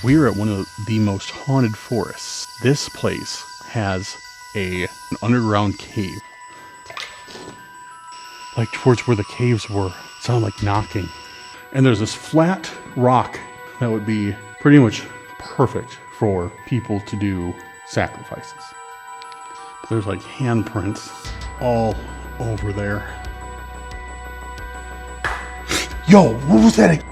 We are at one of the most haunted forests. This place has an underground cave. Like towards where the caves were. Sound like knocking. And there's this flat rock that would be pretty much perfect for people to do sacrifices. There's like handprints all over there. Yo, what was that?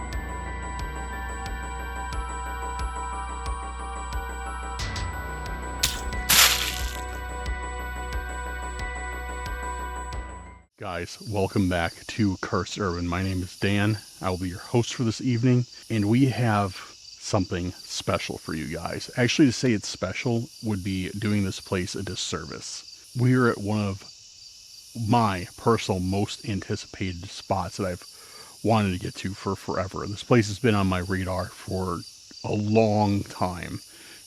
Guys, welcome back to Cursed Urban. My name is Dan. I will be your host for this evening, and we have something special for you guys. Actually, to say it's special would be doing this place a disservice. We are at one of my personal most anticipated spots that I've wanted to get to for forever. This place has been on my radar for a long time,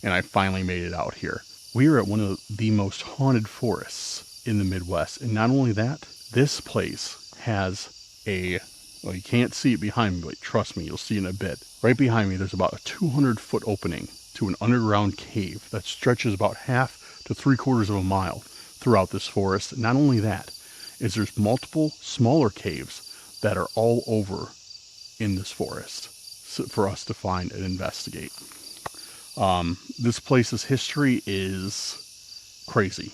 and I finally made it out here. We are at one of the most haunted forests in the Midwest, and not only that, this place has well, you can't see it behind me, but trust me, you'll see in a bit. Right behind me, there's about a 200-foot opening to an underground cave that stretches about half to 3/4 of a mile throughout this forest. Not only that, is there's multiple smaller caves that are all over in this forest for us to find and investigate. This place's history is crazy.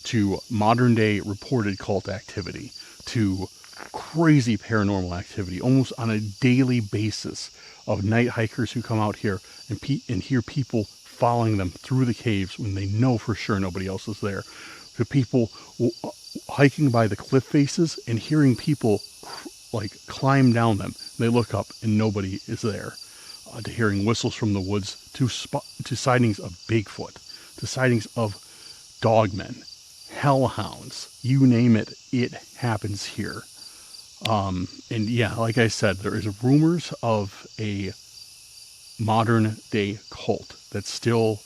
To modern day reported cult activity, to crazy paranormal activity, almost on a daily basis of night hikers who come out here and hear people following them through the caves when they know for sure nobody else is there, to people hiking by the cliff faces and hearing people like climb down them. They look up and nobody is there, to hearing whistles from the woods, to sightings of Bigfoot, to sightings of dogmen, hellhounds, you name it, it happens here. And yeah, like I said, there is rumors of a modern day cult that still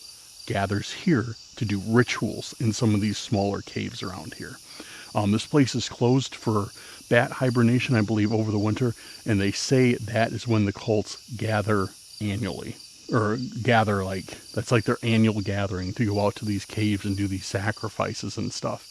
gathers here to do rituals in some of these smaller caves around here. This place is closed for bat hibernation, I believe, over the winter, and they say that is when the cults gather annually. Or gather, like, that's like their annual gathering to go out to these caves and do these sacrifices and stuff.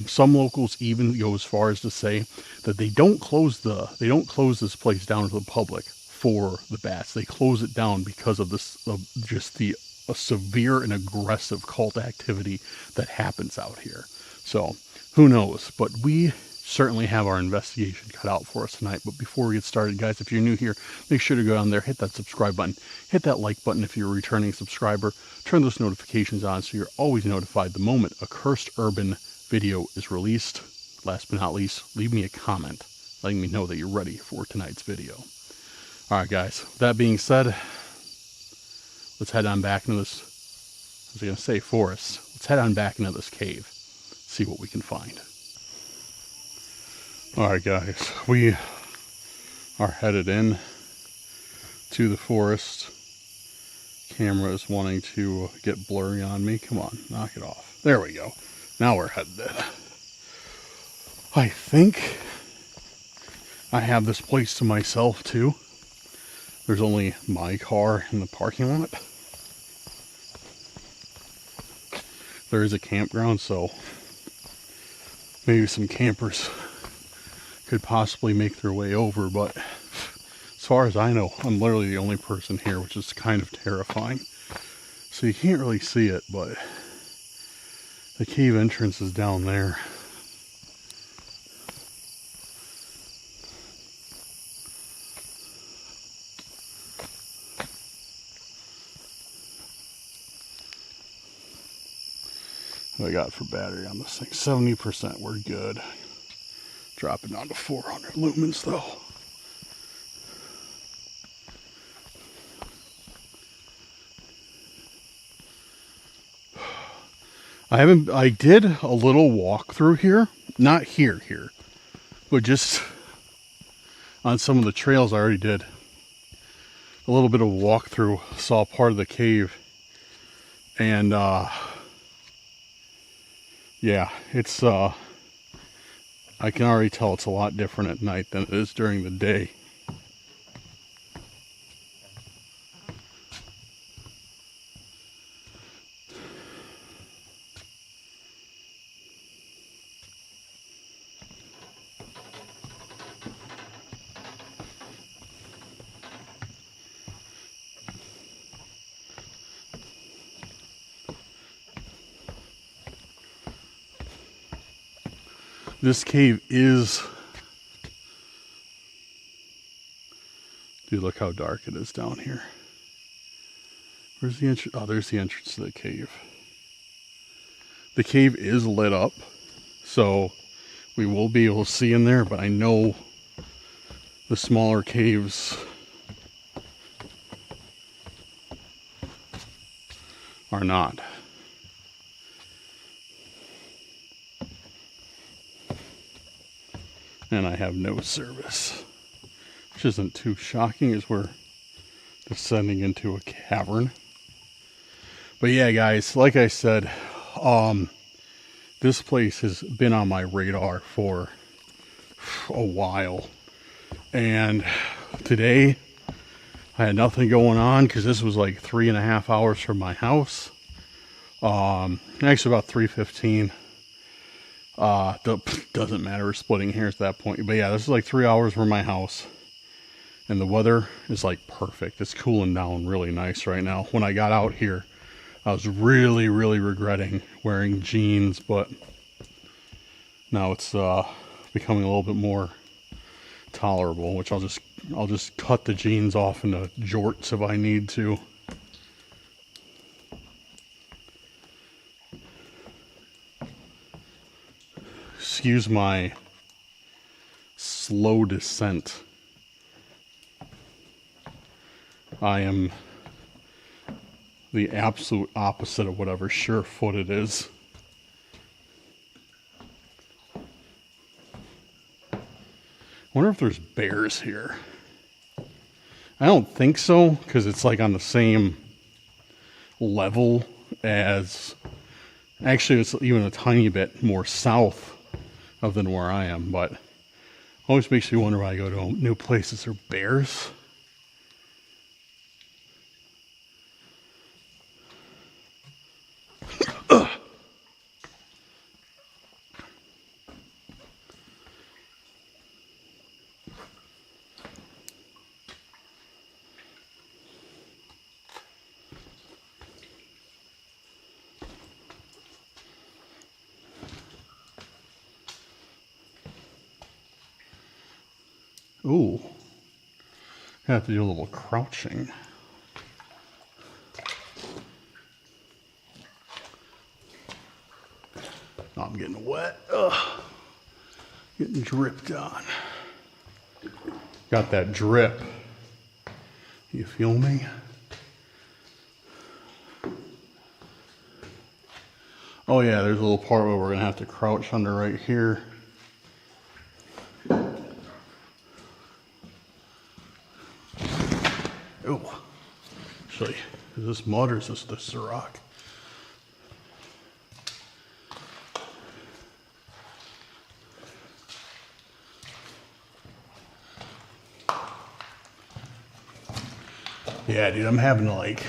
Some locals even go as far as to say that they don't close this place down to the public for the bats. They close it down because of this, a severe and aggressive cult activity that happens out here. So who knows? But we certainly have our investigation cut out for us tonight. But before we get started, guys, if you're new here, make sure to go down there, hit that subscribe button, hit that like button if you're a returning subscriber, turn those notifications on so you're always notified the moment a Cursed Urban video is released. Last but not least, leave me a comment letting me know that you're ready for tonight's video. Alright guys, with that being said, let's head on back into this, I was going to say forest, let's head on back into this cave, see what we can find. Alright guys, we are headed in to the forest. Camera is wanting to get blurry on me. Come on, knock it off. There we go. Now we're headed in. I think I have this place to myself too. There's only my car in the parking lot. There is a campground, so maybe some campers could possibly make their way over, but as far as I know, I'm literally the only person here, which is kind of terrifying. So you can't really see it, but the cave entrance is down there. What I got for battery on this thing? 70%, we're good. Drop it down to 400 lumens though. I did a little walk through here, not here, but just on some of the trails I already did. A little bit of a walk through, saw part of the cave, and yeah, it's I can already tell it's a lot different at night than it is during the day. This cave is... Dude, look how dark it is down here. Where's the entrance? Oh, there's the entrance to the cave. The cave is lit up, so we will be able to see in there, but I know the smaller caves are not. And I have no service, which isn't too shocking as we're descending into a cavern. But yeah, guys, like I said, this place has been on my radar for a while. And today I had nothing going on because this was like 3.5 hours from my house. Actually about 3:15. Doesn't matter, we're splitting hairs at that point. But yeah, this is like 3 hours from my house. And the weather is like perfect. It's cooling down really nice right now. When I got out here, I was really regretting wearing jeans, but now it's becoming a little bit more tolerable, which I'll just cut the jeans off into jorts if I need to. Excuse my slow descent. I am the absolute opposite of whatever sure-footed is. I wonder if there's bears here. I don't think so, because it's like on the same level as... Actually, it's even a tiny bit more south than where I am, but always makes me wonder when I go to new places, are bears? Ooh, I have to do a little crouching. Oh, I'm getting wet. Ugh. Getting dripped on. Got that drip. You feel me? Oh yeah, there's a little part where we're gonna have to crouch under right here. Oh, actually, is this mud or is this the rock? Yeah, dude, I'm having to like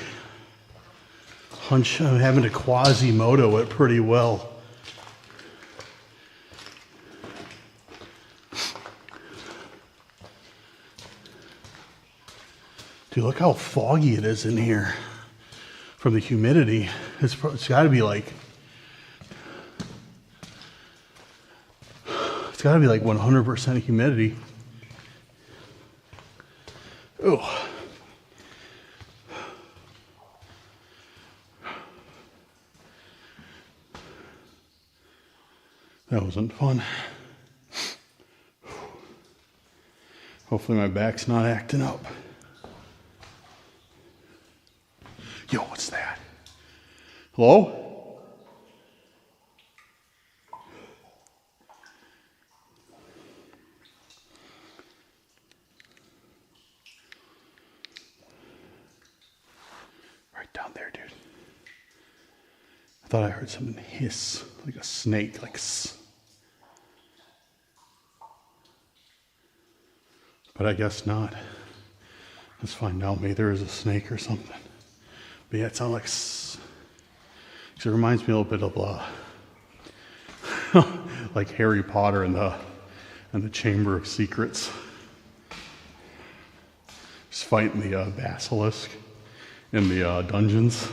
I'm having to Quasimodo it pretty well. Dude, look how foggy it is in here from the humidity. It's got to be like, it's got to be like 100% humidity. Oh. That wasn't fun. Hopefully my back's not acting up. Yo, what's that? Hello? Right down there, dude. I thought I heard something hiss, like a snake, like sss. But I guess not. Let's find out. Maybe there is a snake or something. But yeah, it sounds like sss. It reminds me a little bit of like Harry Potter and the Chamber of Secrets. Just fighting the basilisk in the dungeons.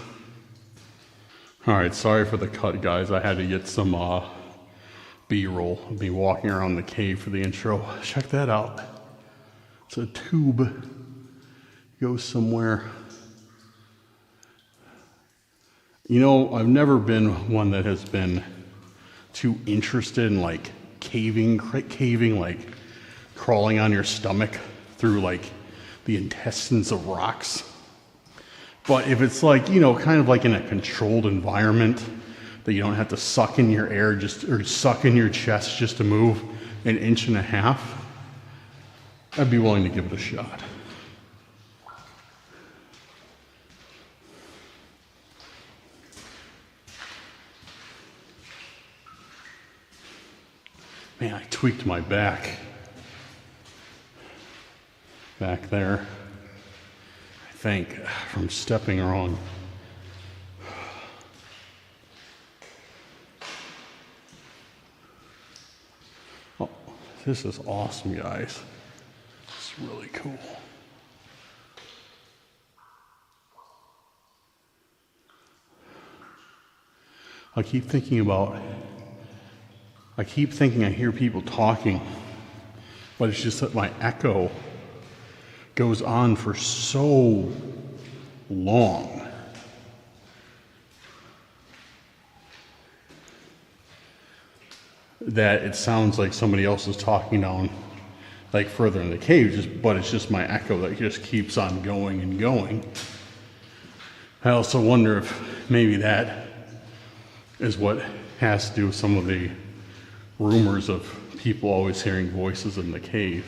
All right, sorry for the cut, guys. I had to get some B-roll of me walking around the cave for the intro. Check that out. It's a tube. Goes somewhere. You know, I've never been one that has been too interested in like caving, like crawling on your stomach through like the intestines of rocks. But if it's like, you know, kind of like in a controlled environment that you don't have to suck in your air or suck in your chest just to move an inch and a half, I'd be willing to give it a shot. Man, I tweaked my back there, I think, from stepping wrong. Oh, this is awesome, guys. It's really cool. I keep thinking I hear people talking, but it's just that my echo goes on for so long. That it sounds like somebody else is talking down like further in the cave, but it's just my echo that just keeps on going and going. I also wonder if maybe that is what has to do with some of the rumors of people always hearing voices in the cave.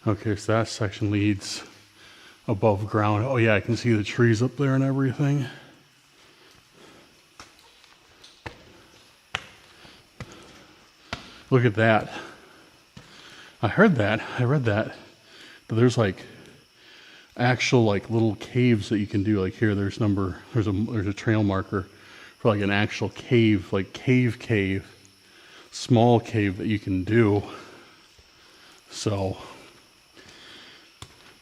Okay, so that section leads above ground. Oh yeah, I can see the trees up there and everything. Look at that. I read that, that there's like actual like little caves that you can do. Like here, there's a trail marker for like an actual cave, like cave, small cave that you can do. So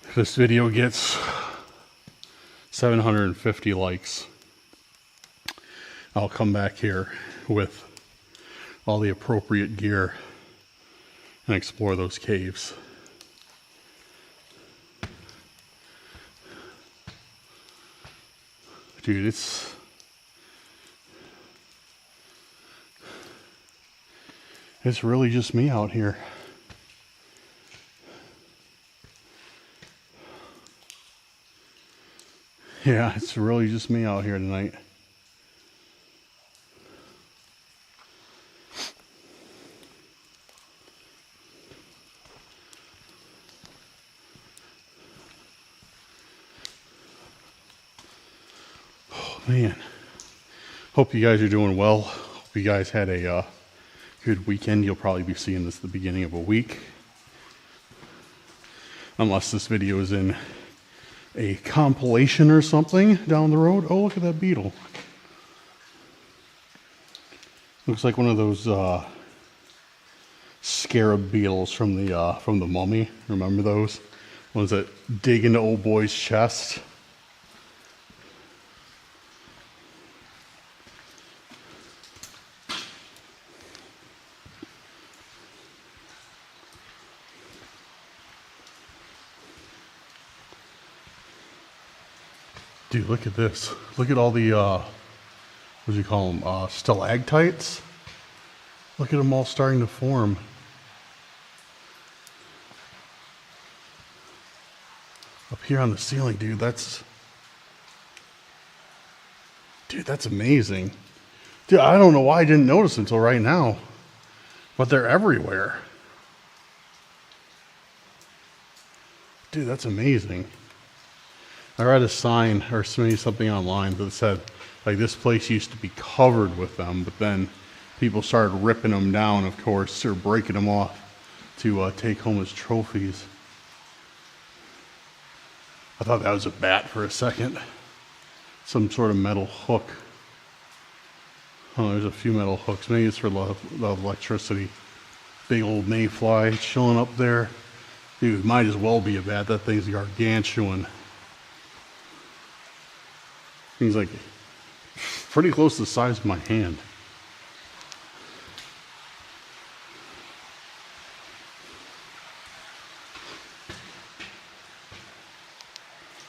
if this video gets 750 likes, I'll come back here with all the appropriate gear and explore those caves. Dude, it's really just me out here. Yeah, it's really just me out here tonight. Oh, man. Hope you guys are doing well. Hope you guys had a good weekend. You'll probably be seeing this at the beginning of a week. Unless this video is in a compilation or something down the road. Oh, look at that beetle. Looks like one of those scarab beetles from the Mummy. Remember those ones that dig into old boy's chest? Dude, look at this. Look at all the, what do you call them, stalactites? Look at them all starting to form. Up here on the ceiling, dude, that's amazing. Dude, I don't know why I didn't notice until right now, but they're everywhere. Dude, that's amazing. I read a sign or maybe something online that said Like this place used to be covered with them, but then people started ripping them down, of course, or breaking them off to take home as trophies. I thought that was a bat for a second. Some sort of metal hook. Oh, there's a few metal hooks. Maybe it's for the electricity. Big old mayfly chilling up there. Dude, might as well be a bat. That thing's gargantuan. Thing's like pretty close to the size of my hand.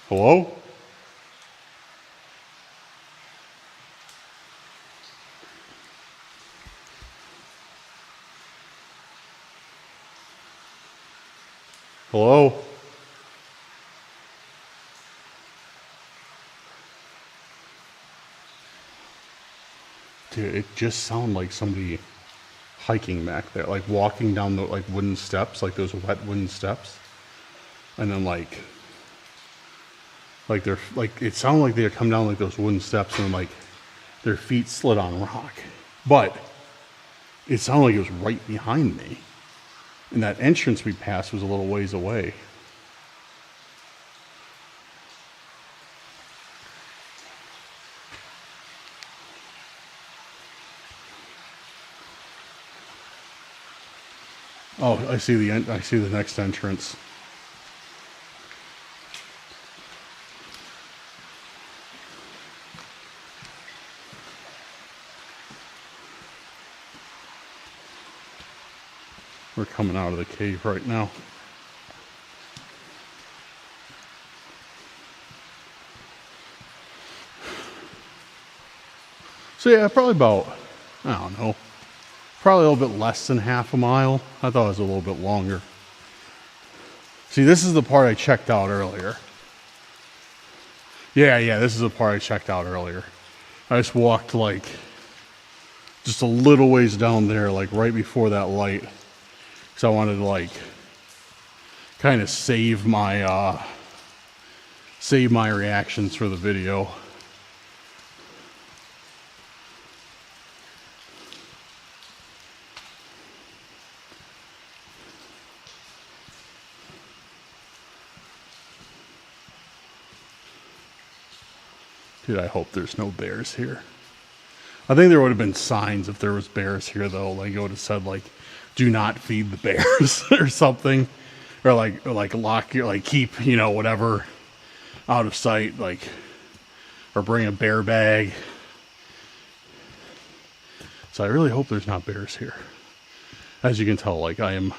Hello? Hello? Dude, it just sounded like somebody hiking back there, like walking down the like wooden steps, like those wet wooden steps. And then like they're like, it sounded like they had come down like those wooden steps and like their feet slid on rock. But it sounded like it was right behind me. And that entrance we passed was a little ways away. Oh, I see the next entrance. We're coming out of the cave right now. So yeah, probably about, I don't know, probably a little bit less than half a mile. I thought it was a little bit longer. See, this is the part I checked out earlier. Yeah, this is the part I checked out earlier. I just walked like just a little ways down there, like right before that light. Because I wanted to like kind of save my reactions for the video. Dude, I hope there's no bears here. I think there would have been signs if there was bears here, though. Like, it would have said, like, do not feed the bears or something. Or like lock your, like, keep, you know, whatever out of sight. Like, or bring a bear bag. So I really hope there's not bears here. As you can tell, like, I am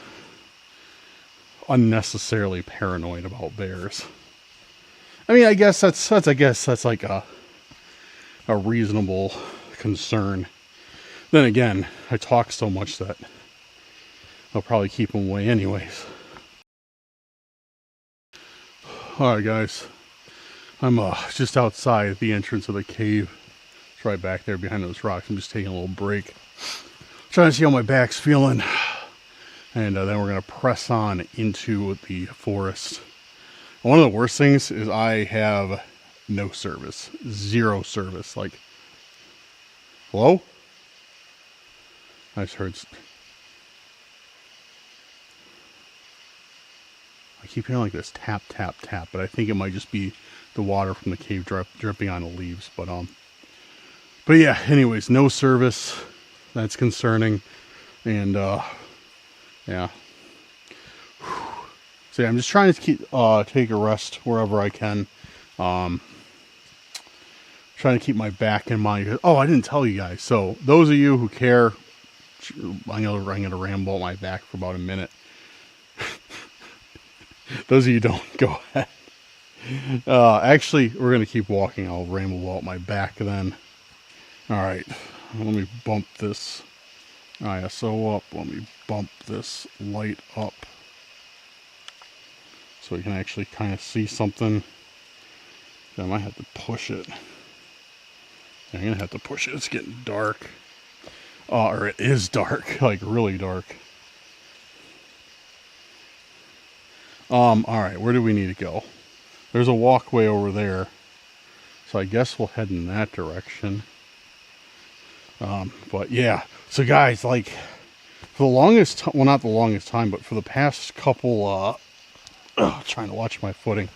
unnecessarily paranoid about bears. I mean, I guess that's like a reasonable concern. Then again, I talk so much that I'll probably keep them away anyways. Alright guys, I'm just outside the entrance of the cave. It's right back there behind those rocks. I'm just taking a little break, trying to see how my back's feeling, and then we're going to press on into the forest. One of the worst things is I have no service, zero service. Like, hello? I just heard. I keep hearing like this tap, tap, tap, but I think it might just be the water from the cave dripping on the leaves. But yeah. Anyways, no service. That's concerning, and yeah. So yeah, I'm just trying to take a rest wherever I can. Trying to keep my back in mind. Oh, I didn't tell you guys. So those of you who care, I'm gonna ramble my back for about a minute. Those of you who don't, go ahead. Actually, we're gonna keep walking. I'll ramble about my back then. All right, let me bump this ISO up. Let me bump this light up, so we can actually kind of see something. I might have to push it. I'm going to have to push it. It's getting dark. Or it is dark. Like, really dark. Alright, where do we need to go? There's a walkway over there. So I guess we'll head in that direction. But yeah, so guys, like for the longest time, well, not the longest time, but for the past couple, trying to watch my footing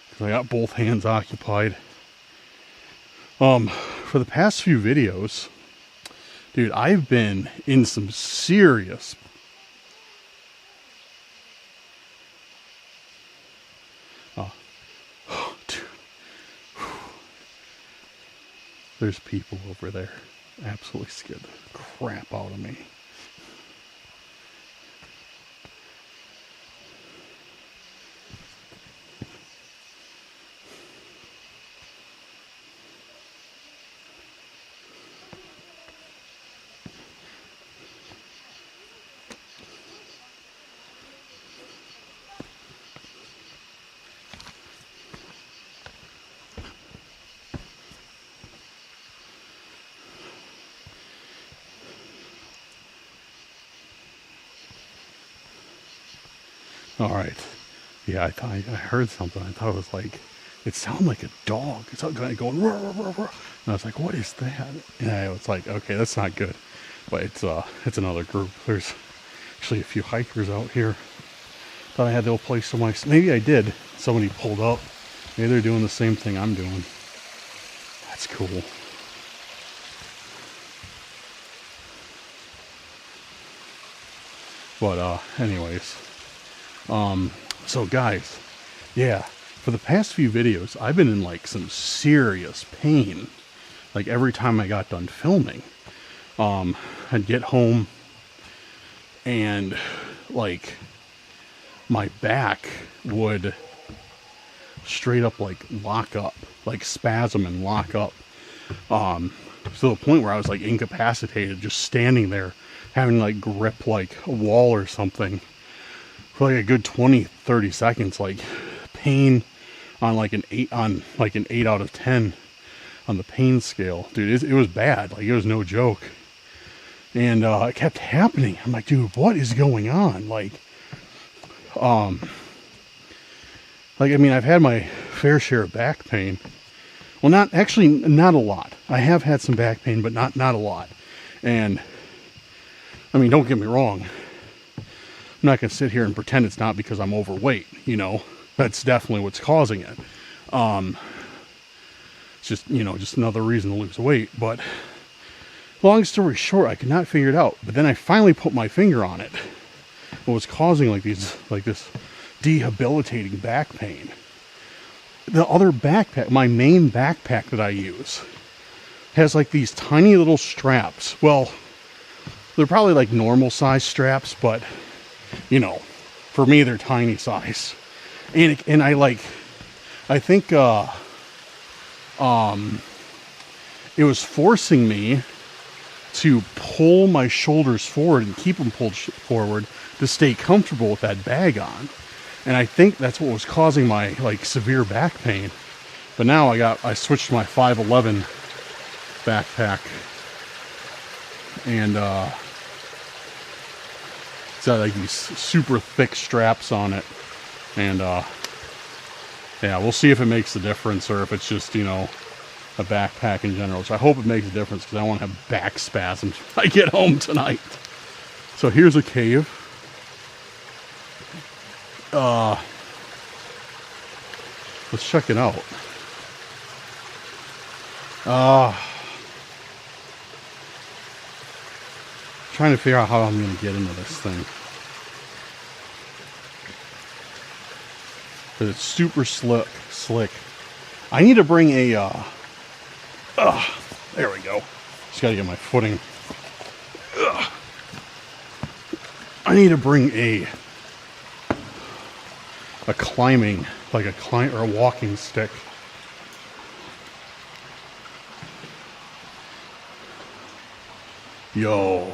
because I got both hands occupied. For the past few videos, dude, I've been in some serious dude. There's people over there. Absolutely scared the crap out of me. All right. Yeah, I heard something. I thought it was like, it sounded like a dog. It's going, roar, roar, roar, roar. And I was like, what is that? And I was like, okay, that's not good. But it's another group. There's actually a few hikers out here. Thought I had no place to myself. Maybe I did. Somebody pulled up. Maybe they're doing the same thing I'm doing. That's cool. But anyways. So guys, yeah, for the past few videos, I've been in like some serious pain. Like every time I got done filming, I'd get home and like my back would straight up like lock up, like spasm and lock up. To the point where I was like incapacitated, just standing there having like grip like a wall or something for like a good 20-30 seconds, like pain on like an 8 out of 10 on the pain scale. Dude, it was bad. Like it was no joke. And it kept happening. I'm like, dude, what is going on? Like I mean, I've had my fair share of back pain. Well, not a lot. I have had some back pain, but not a lot. And I mean, don't get me wrong. I'm not going to sit here and pretend it's not because I'm overweight, you know. That's definitely what's causing it. It's just, you know, just another reason to lose weight. But long story short, I could not figure it out. But then I finally put my finger on it. What was causing this debilitating back pain. The other backpack, my main backpack that I use, has like these tiny little straps. Well, they're probably like normal size straps, but you know, for me they're tiny size. And I think it was forcing me to pull my shoulders forward and keep them pulled forward to stay comfortable with that bag on. And I think that's what was causing my like severe back pain. But now I switched to my 5'11" backpack, and it's got like these super thick straps on it. And yeah, we'll see if it makes a difference or if it's just, you know, a backpack in general. So I hope it makes a difference because I want to have back spasms when I get home tonight. So here's a cave. Let's check it out. Trying to figure out how I'm going to get into this thing. Because it's super slick. I need to bring a, there we go. Just got to get my footing. I need to bring a climbing, like or a walking stick. Yo.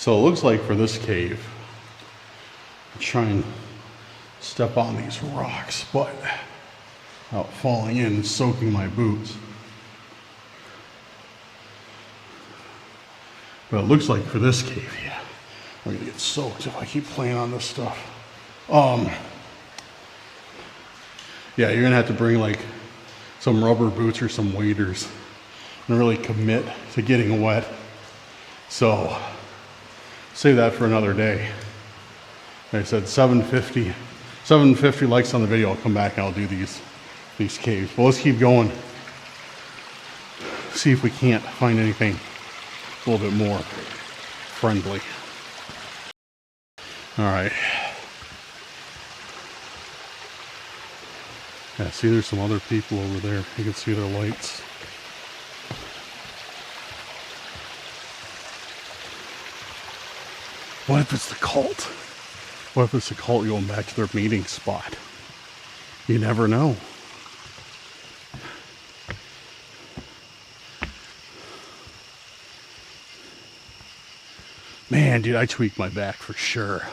So it looks like for this cave, I'm trying to step on these rocks, but without falling in and soaking my boots. But it looks like for this cave, yeah, I'm gonna get soaked if I keep playing on this stuff. Yeah, you're gonna have to bring like some rubber boots or some waders and really commit to getting wet. So save that for another day. Like I said, 750 likes on the video. I'll come back and I'll do these caves. But let's keep going. See if we can't find anything a little bit more friendly. All right. Yeah, see, there's some other people over there. You can see their lights. What if it's the cult? What if it's the cult going back to their meeting spot? You never know. Man, dude, I tweaked my back for sure.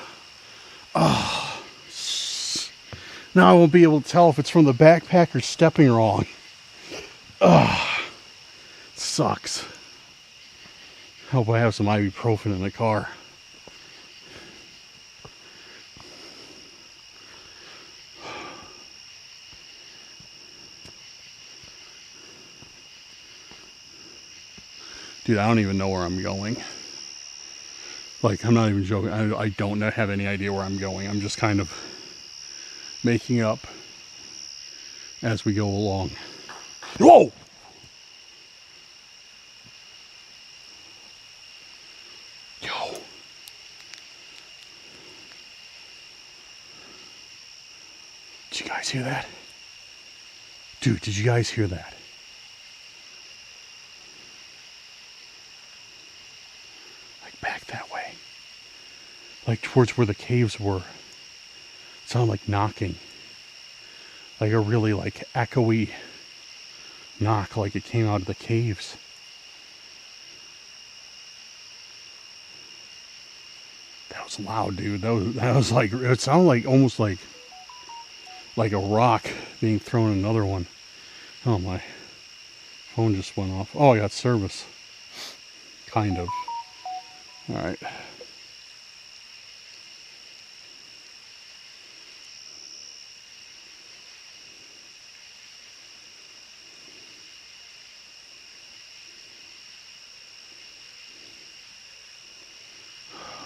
Oh, now I won't be able to tell if it's from the backpack or stepping wrong. Oh, sucks. Hope I have some ibuprofen in the car. Dude, I don't even know where I'm going. Like, I'm not even joking. I don't have any idea where I'm going. I'm just kind of making up as we go along. Whoa! Yo. Did you guys hear that? Dude, did you guys hear that? Back that way, like towards where the caves were. It sounded like knocking, like a really like echoey knock, like it came out of the caves. That was loud, dude. That was like, it sounded like almost like a rock being thrown in another one. Oh, my phone just went off. Oh, I got service, kind of. All right.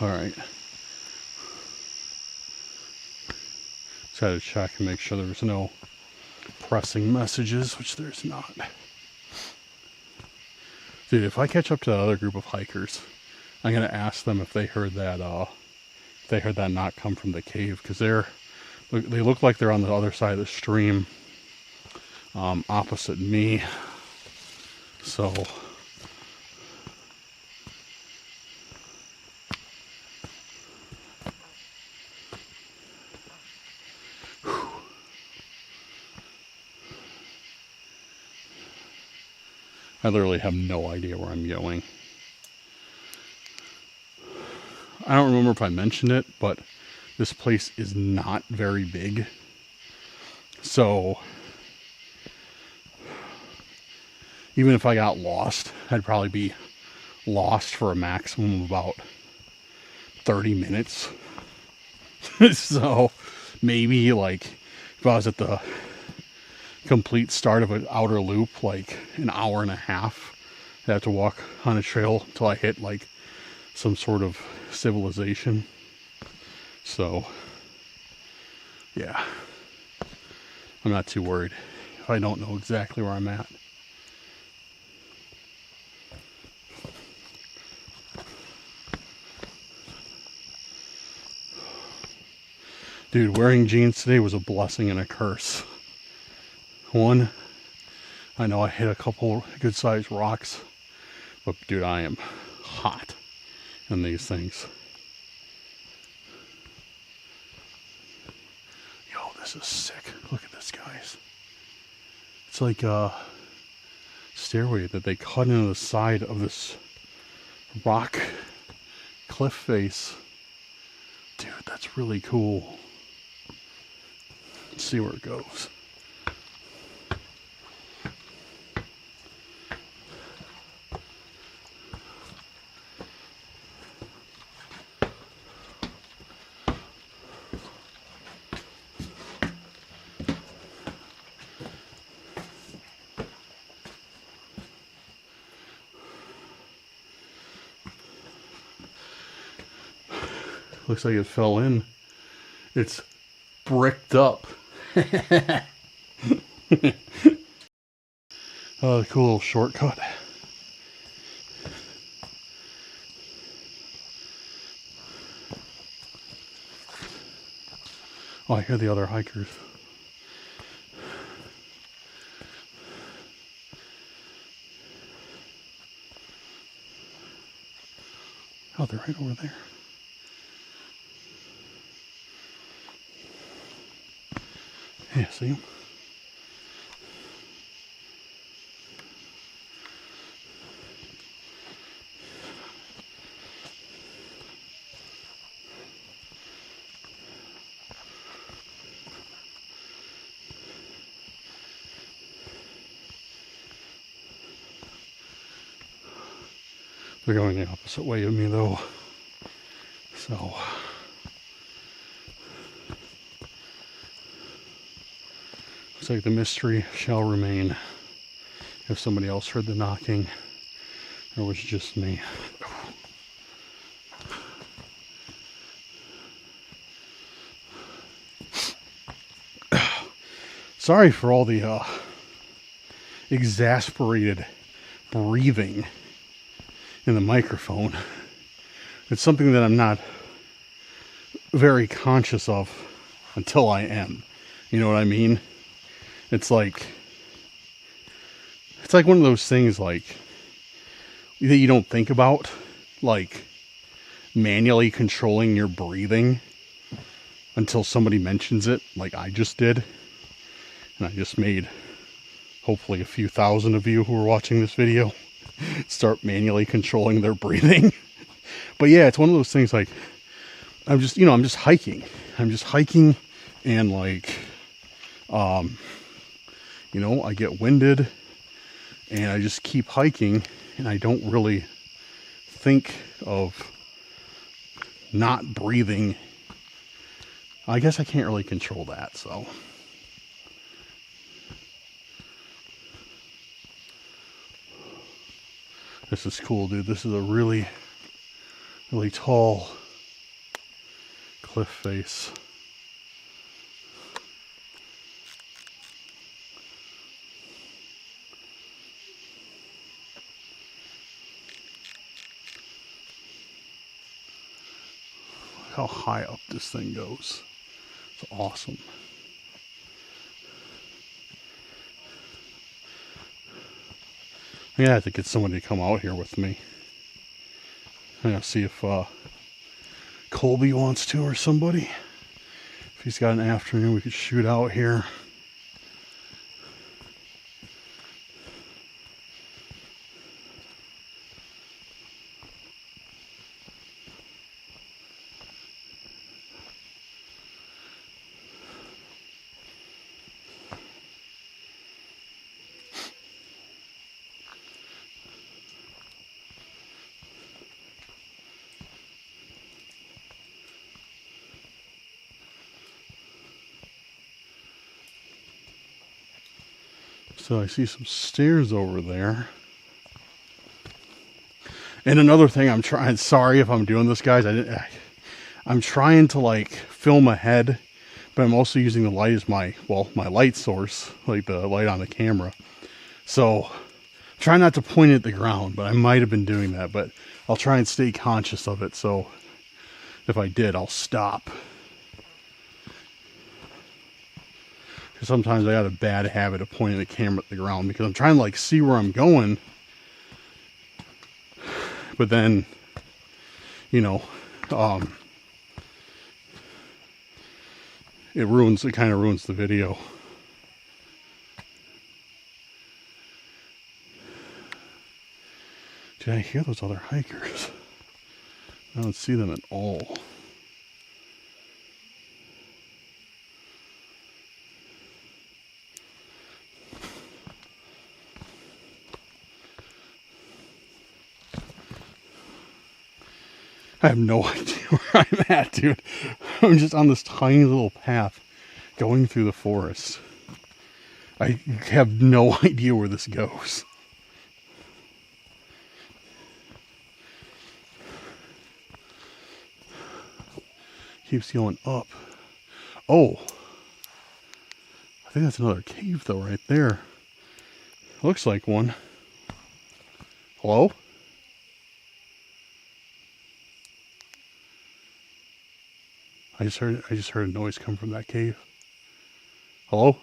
All right. Just had to check and make sure there was no pressing messages, which there's not. Dude, if I catch up to the other group of hikers, I'm gonna ask them if they heard that knock come from the cave, because they look like they're on the other side of the stream, opposite me. So I literally have no idea where I'm going. I don't remember if I mentioned it, but this place is not very big. So even if I got lost, I'd probably be lost for a maximum of about 30 minutes. So maybe like if I was at the complete start of an outer loop, like an hour and a half, I'd have to walk on a trail till I hit like some sort of civilization. So yeah, I'm not too worried if I don't know exactly where I'm at. Dude, wearing jeans today was a blessing and a curse. One, I know I hit a couple good sized rocks, but dude, I am hot in these things. Yo, this is sick. Look at this, guys. It's like a stairway that they cut into the side of this rock cliff face. Dude, that's really cool. Let's see where it goes. Looks like it fell in. It's bricked up. Oh, cool little shortcut. Oh, I hear the other hikers. Oh, they're right over there. Yeah, see them? They're going the opposite way of me though. So looks like the mystery shall remain. If somebody else heard the knocking, or was it just me? Sorry for all the exasperated breathing in the microphone. It's something that I'm not very conscious of until I am. You know what I mean? It's like one of those things like that you don't think about, like manually controlling your breathing until somebody mentions it, like I just did. And I just made hopefully a few thousand of you who are watching this video start manually controlling their breathing. But yeah, it's one of those things like I'm just hiking. I'm just hiking and like I get winded and I just keep hiking and I don't really think of not breathing. I guess I can't really control that, so this is cool, dude. This is a really, really tall cliff face. Look how high up this thing goes. It's awesome. I'm gonna have to get somebody to come out here with me. I'm gonna see if Colby wants to, or somebody. If he's got an afternoon, we could shoot out here. So I see some stairs over there. And another thing I'm trying, sorry if I'm doing this, guys. I'm trying to like film ahead, but I'm also using the light as my light source, like the light on the camera. So try not to point at the ground, but I might have been doing that, but I'll try and stay conscious of it. So if I did, I'll stop. Sometimes I got a bad habit of pointing the camera at the ground because I'm trying to like see where I'm going, but then it kind of ruins the video. Did I hear those other hikers? I don't see them at all. I have no idea where I'm at, dude. I'm just on this tiny little path going through the forest. I have no idea where this goes. Keeps going up. Oh, I think that's another cave though right there. Looks like one. Hello? I just heard a noise come from that cave. Hello?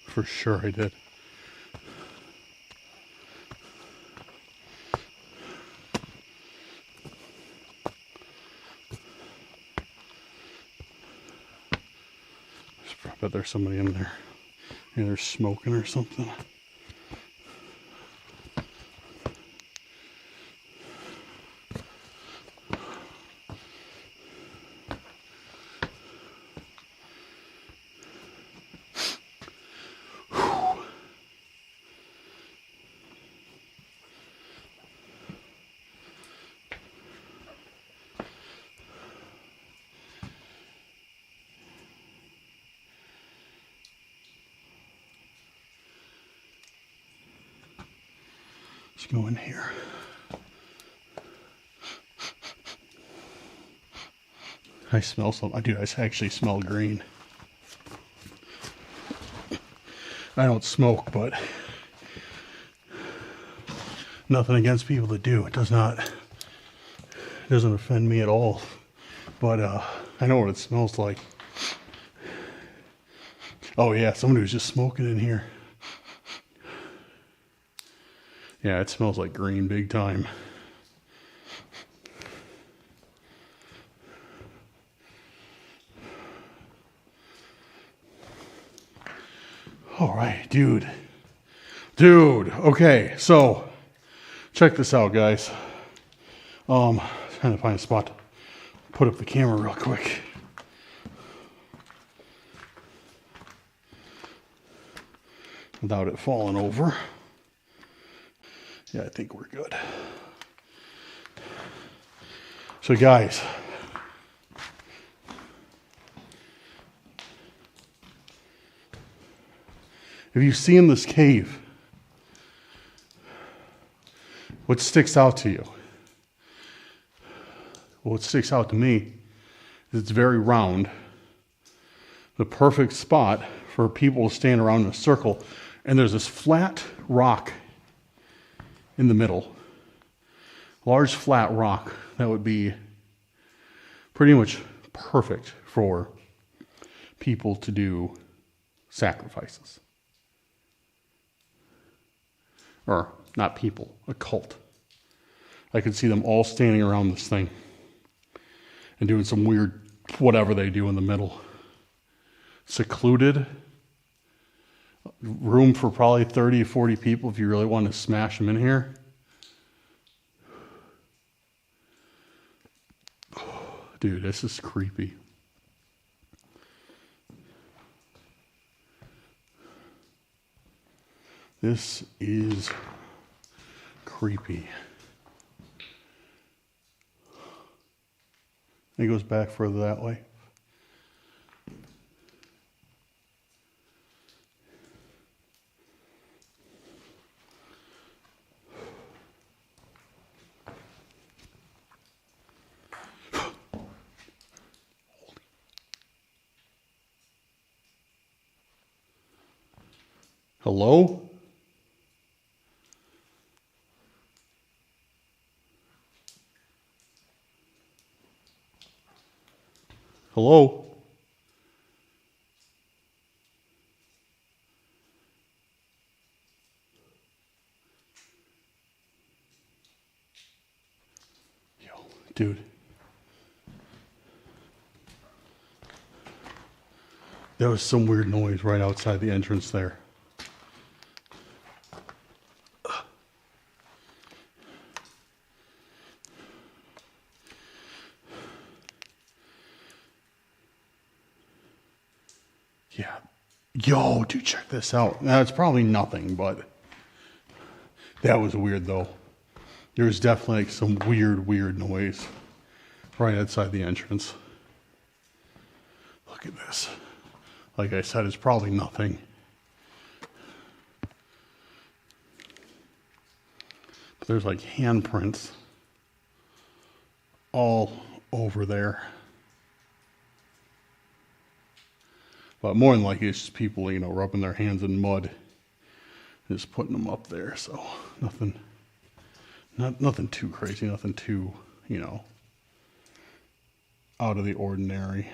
For sure I did. I bet there's somebody in there. Maybe they're smoking or something. Let's go in here. I smell something. Dude, I actually smell green. I don't smoke, but nothing against people that do. It doesn't offend me at all. But I know what it smells like. Oh yeah, somebody was just smoking in here. Yeah, it smells like green big time. All right, dude. Okay, so check this out, guys. Trying to find a spot to put up the camera real quick. Without it falling over. Yeah, I think we're good. So guys, if you see in this cave, what sticks out to you? Well, what sticks out to me is it's very round. The perfect spot for people to stand around in a circle. And there's this flat rock in the middle. Large flat rock that would be pretty much perfect for people to do sacrifices. Or not people, a cult. I could see them all standing around this thing and doing some weird whatever they do in the middle. Secluded. Room for probably 30 or 40 people if you really want to smash them in here. Dude, this is creepy. This is creepy. It goes back further that way. Hello? Hello? Yo, dude. There was some weird noise right outside the entrance there. Yo, dude, check this out. Now, it's probably nothing, but that was weird, though. There was definitely like some weird noise right outside the entrance. Look at this. Like I said, it's probably nothing. But there's like handprints all over there. But more than likely, it's just people, you know, rubbing their hands in mud and just putting them up there. So nothing too crazy, nothing too, you know, out of the ordinary.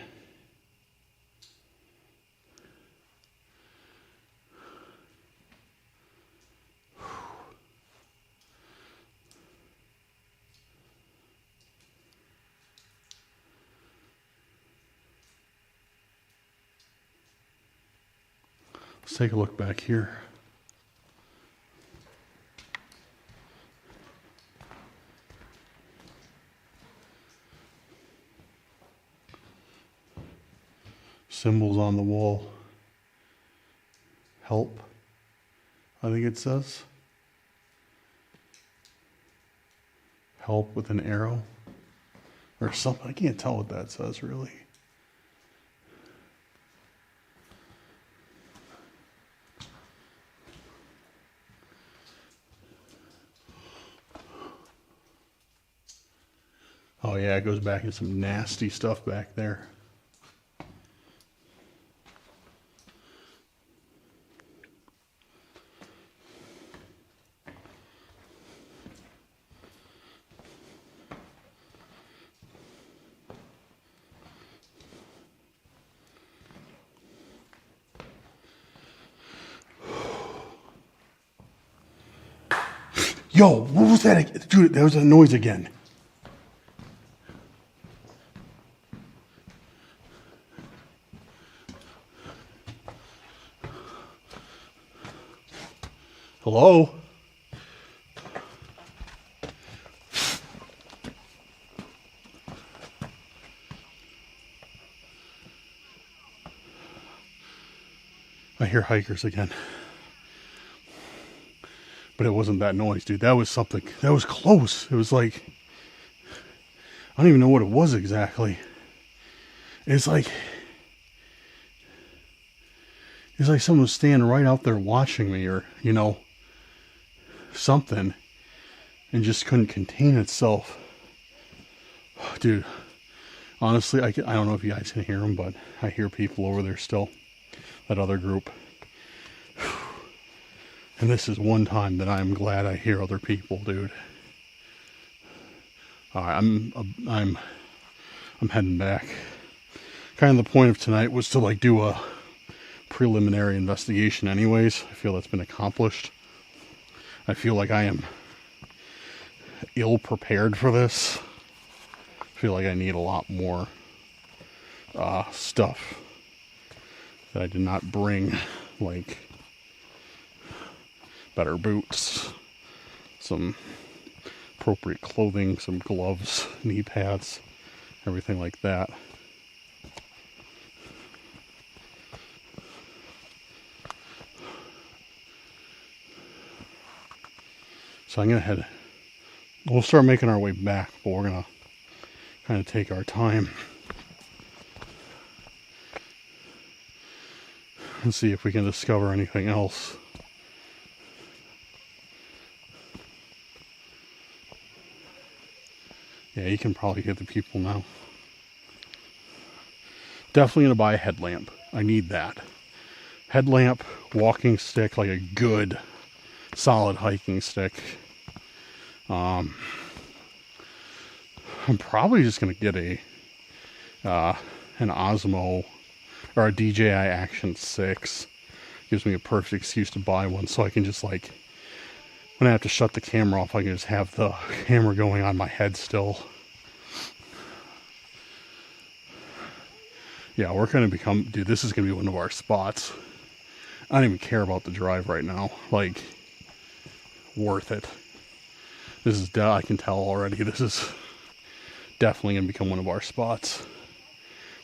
Let's take a look back here. Symbols on the wall. Help, I think it says. Help with an arrow or something. I can't tell what that says really. Oh yeah, it goes back into some nasty stuff back there. Yo, what was that? Dude, there was a noise again. Hello? I hear hikers again. But it wasn't that noise, dude. That was something. That was close. It was like, I don't even know what it was exactly. It's like someone was standing right out there watching me, or, you know, something, and just couldn't contain itself. Dude, honestly, I don't know if you guys can hear them, but I hear people over there still. That other group. And this is one time that I'm glad I hear other people, dude. I'm heading back. Kind of the point of tonight was to like do a preliminary investigation anyways. I feel that's been accomplished. I feel like I am ill prepared for this. I feel like I need a lot more stuff that I did not bring, like better boots, some appropriate clothing, some gloves, knee pads, everything like that. So I'm gonna we'll start making our way back, but we're gonna kind of take our time and see if we can discover anything else. Yeah, you can probably hear the people now. Definitely gonna buy a headlamp. I need that. Headlamp, walking stick, like a good, solid hiking stick. I'm probably just gonna get an Osmo or a DJI Action 6. Gives me a perfect excuse to buy one, so I can just like, when I have to shut the camera off, I can just have the camera going on my head still. Yeah, we're gonna become, dude, this is gonna be one of our spots. I don't even care about the drive right now. Like, worth it. This is, I can tell already, this is definitely gonna become one of our spots.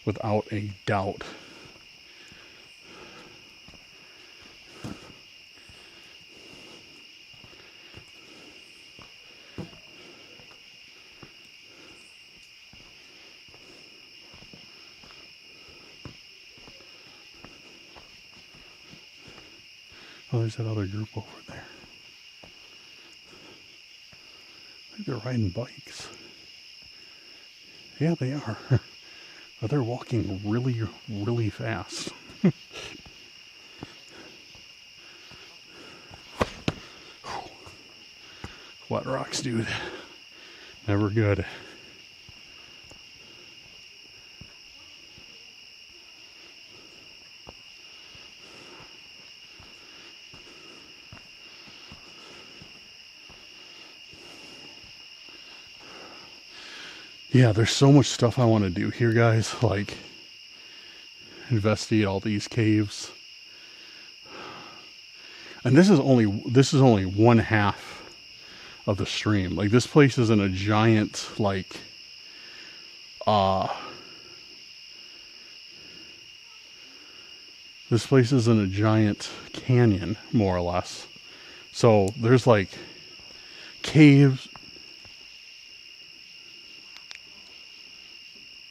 Without a doubt. Oh, there's that other group over there. I think they're riding bikes. Yeah, they are. But they're walking really, really fast. Wet rocks, dude. Never good. Yeah, there's so much stuff I want to do here, guys. Like, investigate all these caves. And this is only one half of the stream. Like, this place is in a giant, like, this place is in a giant canyon, more or less. So there's like caves.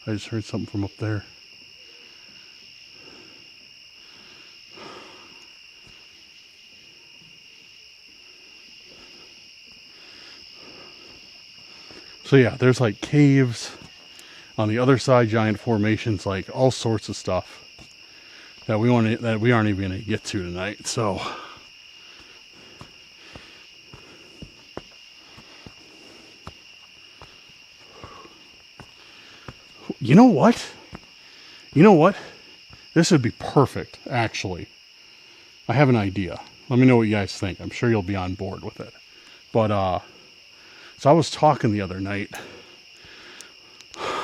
I just heard something from up there. So yeah, there's like caves on the other side, giant formations, like all sorts of stuff that we aren't even going to get to tonight. So you know what? This would be perfect, actually. I have an idea. Let me know what you guys think. I'm sure you'll be on board with it. But so I was talking the other night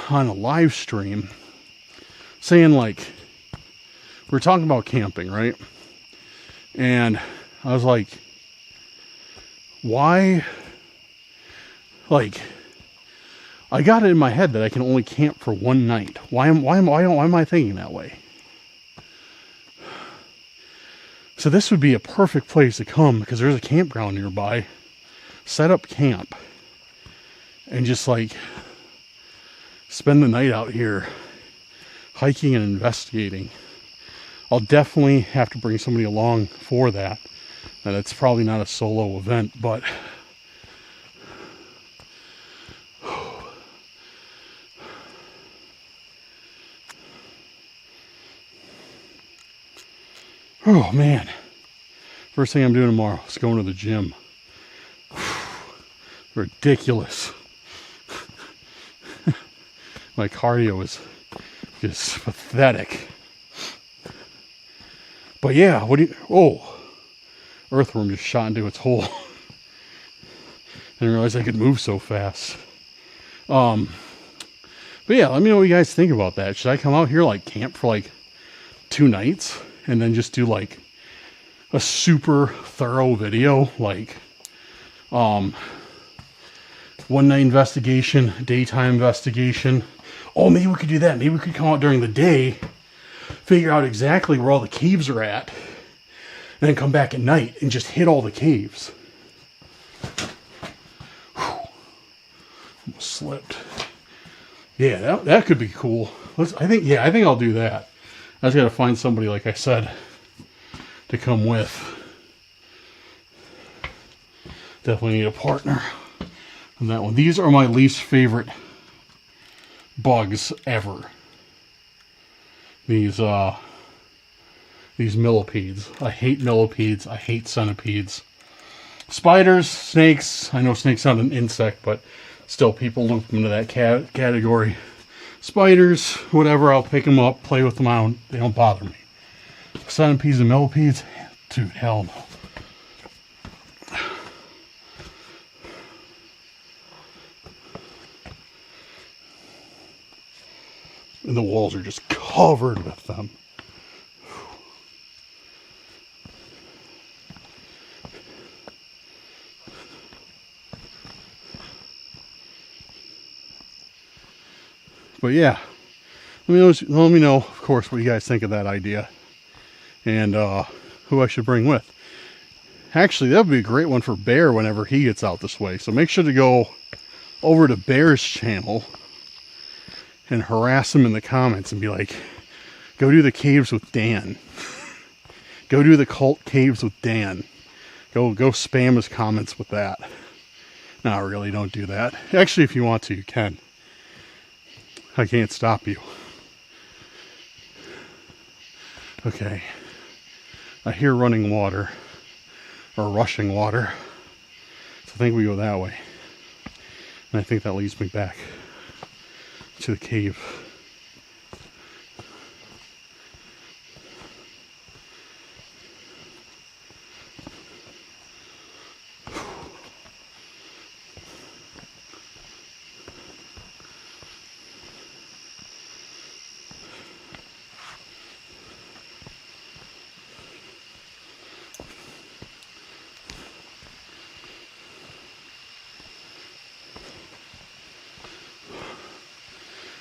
on a live stream saying, like, we were talking about camping, right? And I was like, why, like, I got it in my head that I can only camp for one night. Why am I thinking that way? So this would be a perfect place to come because there's a campground nearby. Set up camp and just like spend the night out here hiking and investigating. I'll definitely have to bring somebody along for that. And it's probably not a solo event, but oh man. First thing I'm doing tomorrow is going to the gym. Ridiculous. My cardio is just pathetic. But yeah, earthworm just shot into its hole. I didn't realize I could move so fast. But yeah, let me know what you guys think about that. Should I come out here, like, camp for like 2 nights and then just do like a super thorough video, like one night investigation, daytime investigation? Oh, maybe we could do that. Maybe we could come out during the day, figure out exactly where all the caves are at, and then come back at night and just hit all the caves. Whew. Almost slipped. Yeah, that could be cool. I think I'll do that. I just got to find somebody, like I said, to come with. Definitely need a partner on that one. These are my least favorite bugs ever. These millipedes. I hate millipedes. I hate centipedes. Spiders, snakes. I know snakes aren't an insect, but still people loop them into that category. Spiders, whatever, I'll pick them up, play with them out. They don't bother me. Centipedes and millipedes, dude, hell no. And the walls are just covered with them. But yeah, let me know, of course, what you guys think of that idea. And who I should bring with. Actually, that would be a great one for Bear whenever he gets out this way. So make sure to go over to Bear's channel and harass him in the comments and be like, go do the caves with Dan. Go do the cult caves with Dan. Go spam his comments with that. No, really, don't do that. Actually, if you want to, you can. I can't stop you. Okay. I hear running water. Or rushing water. So I think we go that way. And I think that leads me back to the cave.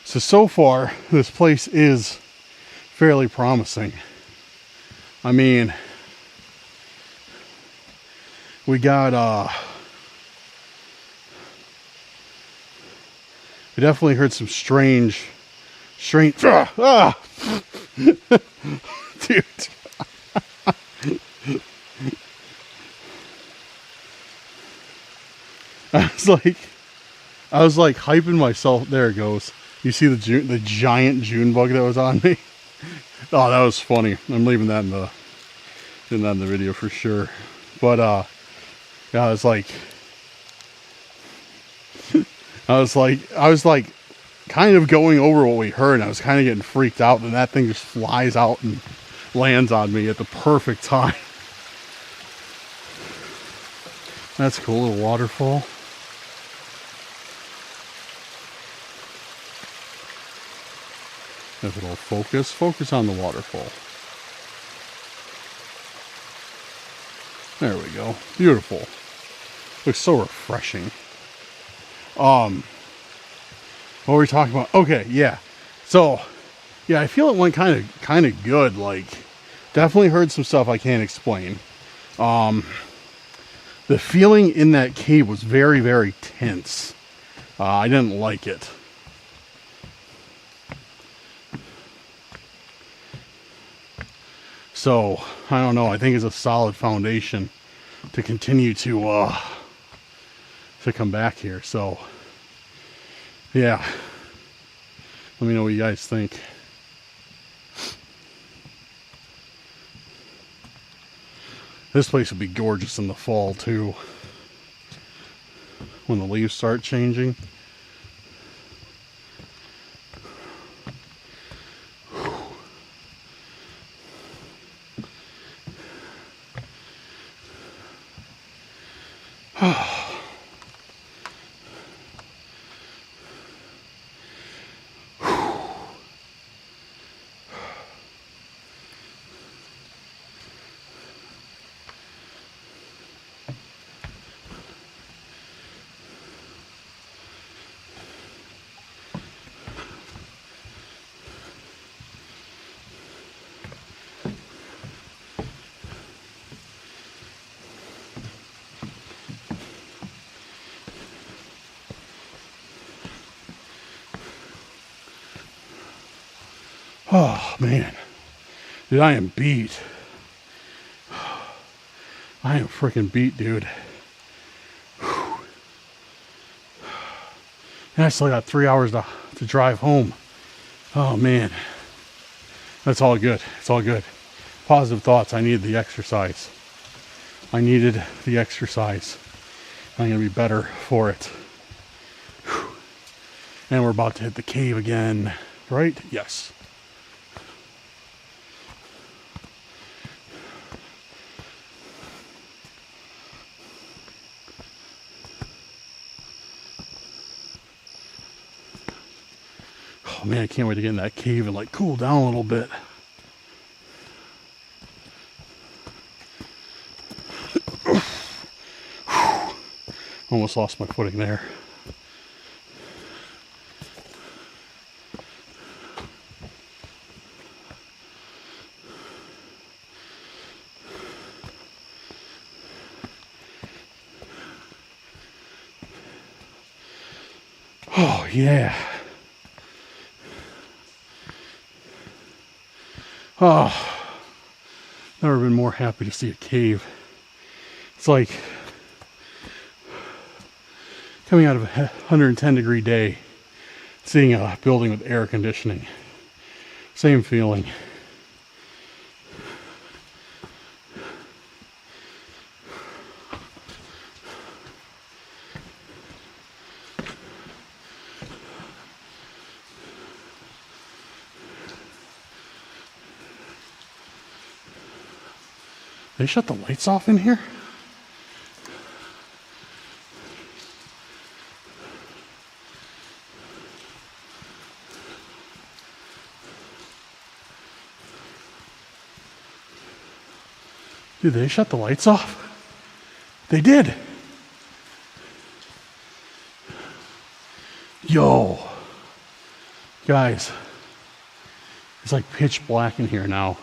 So far, this place is fairly promising. I mean, we definitely heard some strange, dude. I was like hyping myself. There it goes. You see the giant June bug that was on me? Oh, that was funny. I'm leaving that in the video for sure. But yeah, I was like kind of going over what we heard, and I was kind of getting freaked out, and that thing just flies out and lands on me at the perfect time. That's cool, little waterfall. If it'll focus on the waterfall. There we go. Beautiful. Looks so refreshing. What were we talking about? Okay, yeah. So, yeah, I feel it went kind of good. Like, definitely heard some stuff I can't explain. The feeling in that cave was very, very tense. I didn't like it. So, I don't know. I think it's a solid foundation to continue to come back here. So, yeah. Let me know what you guys think. This place would be gorgeous in the fall, too. When the leaves start changing. Oh, man. Dude, I am beat. I am freaking beat, dude. And I still got 3 hours to drive home. Oh, man. That's all good. It's all good. Positive thoughts. I needed the exercise. I'm going to be better for it. And we're about to hit the cave again. Right? Yes. Oh man, I can't wait to get in that cave and like cool down a little bit. Almost lost my footing there. Oh yeah. Oh, Never been more happy to see a cave. It's like coming out of a 110-degree day, seeing a building with air conditioning. Same feeling. They shut the lights off in here? Dude, they shut the lights off? They did. Yo. Guys, it's like pitch black in here now.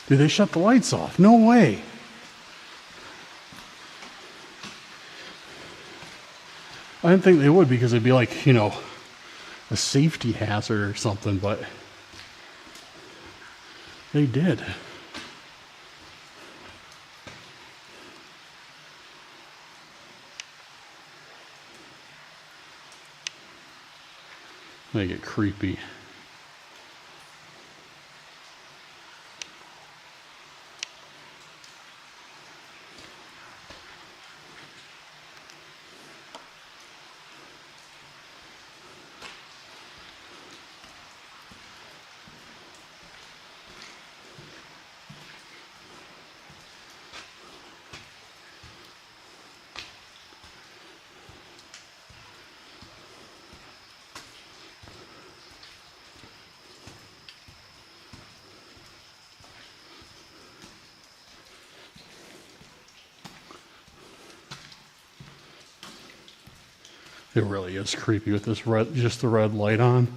Dude, they shut the lights off. No way. I didn't think they would because it'd be like, you know, a safety hazard or something, but they did. Make it creepy. It really is creepy with this red, just the red light on.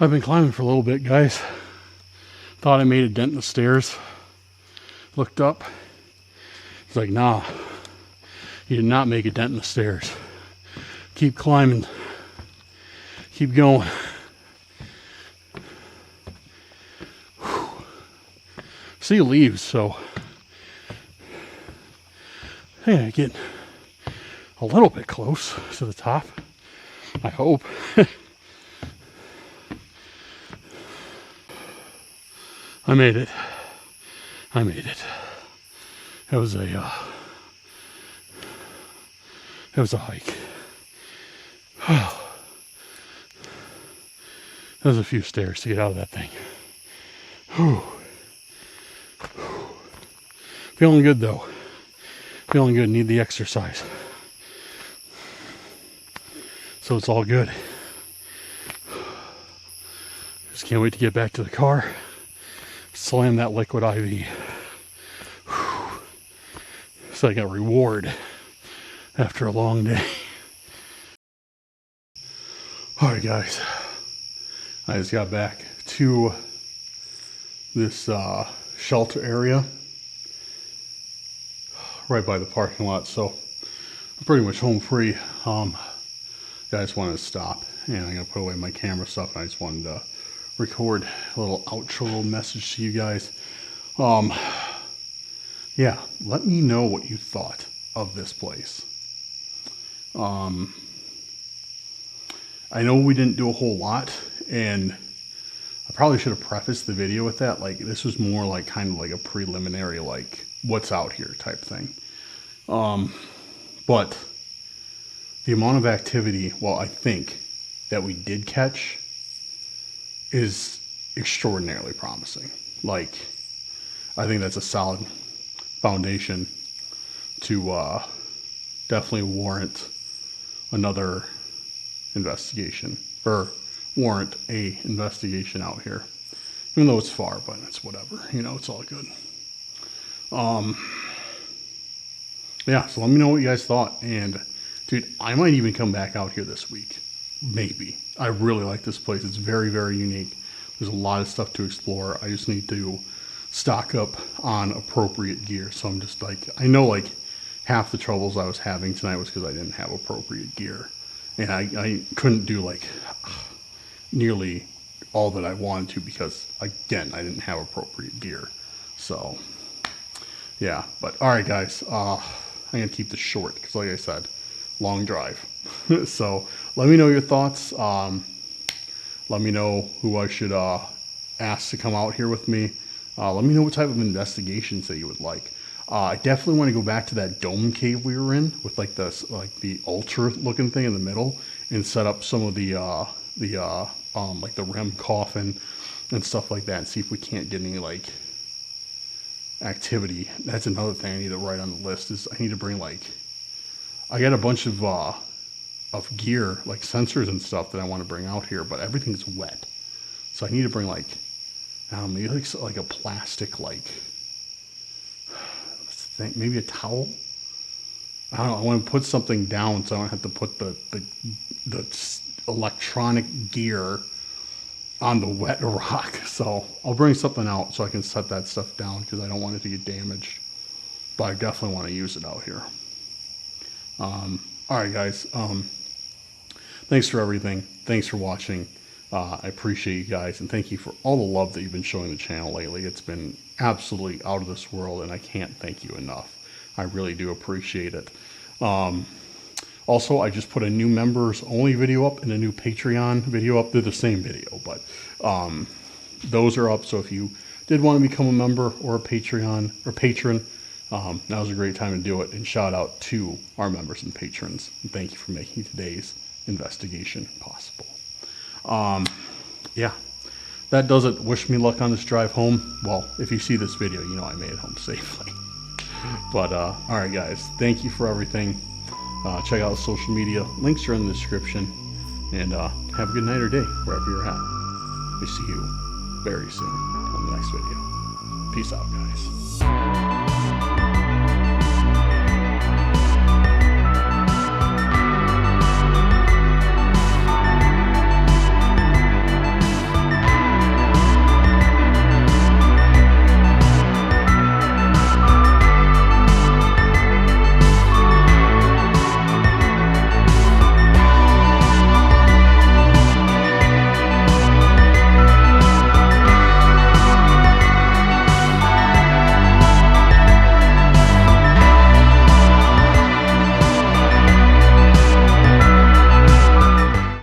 I've been climbing for a little bit, guys. Thought I made a dent in the stairs. Looked up. It's like, nah, you did not make a dent in the stairs. Keep climbing. Keep going. Whew. See leaves, so hey, I get a little bit close to the top. I hope. I made it. I made it. It was a hike. There was a few stairs to get out of that thing. Whew. Feeling good though. Feeling good. Need the exercise. So it's all good. Just can't wait to get back to the car. Slam that liquid IV. Whew. It's like a reward after a long day. Alright guys, I just got back to this shelter area right by the parking lot, so I'm pretty much home free. I just wanted to stop and I'm going to put away my camera stuff, and I just wanted to record a little outro message to you guys. Yeah, let me know what you thought of this place. I know we didn't do a whole lot, and I probably should have prefaced the video with that. Like, this was more like kind of like a preliminary, like what's out here type thing. But the amount of activity, well, I think that we did catch is extraordinarily promising. Like, I think that's a solid foundation to definitely warrant another investigation, or warrant a investigation out here. Even though it's far, but it's whatever. You know, it's all good. Yeah, so let me know what you guys thought. And, dude, I might even come back out here this week. Maybe. I really like this place. It's very, very unique. There's a lot of stuff to explore. I just need to stock up on appropriate gear. So I'm just like, I know like half the troubles I was having tonight was because I didn't have appropriate gear. And I couldn't do like nearly all that I wanted to because, again, I didn't have appropriate gear. So, yeah. But, all right, guys. I'm going to keep this short because, like I said, long drive. So, let me know your thoughts. Let me know who I should ask to come out here with me. Let me know what type of investigations that you would like. I definitely want to go back to that dome cave we were in with like the ultra looking thing in the middle and set up some of the like the REM coffin and stuff like that and see if we can't get any like activity. That's another thing I need to write on the list is I need to bring like, I got a bunch of gear, like sensors and stuff that I want to bring out here, but everything's wet. So I need to bring like, I don't know, maybe like a plastic, like, maybe a towel. I don't know. I want to put something down so I don't have to put the electronic gear on the wet rock. So I'll bring something out so I can set that stuff down because I don't want it to get damaged. But I definitely want to use it out here. All right, guys. Thanks for everything. Thanks for watching. I appreciate you guys, and thank you for all the love that you've been showing the channel lately. It's been absolutely out of this world, and I can't thank you enough. I really do appreciate it. Also, I just put a new members only video up and a new Patreon video up. They're the same video, but those are up. So if you did want to become a member or a Patreon or patron, now's a great time to do it. And shout out to our members and patrons. And thank you for making today's investigation possible. Yeah, that does it. Wish me luck on this drive home. Well, if you see this video, you know I made it home safely. But, all right, guys, thank you for everything. Check out social media. Links are in the description. And have a good night or day, wherever you're at. We see you very soon on the next video. Peace out, guys.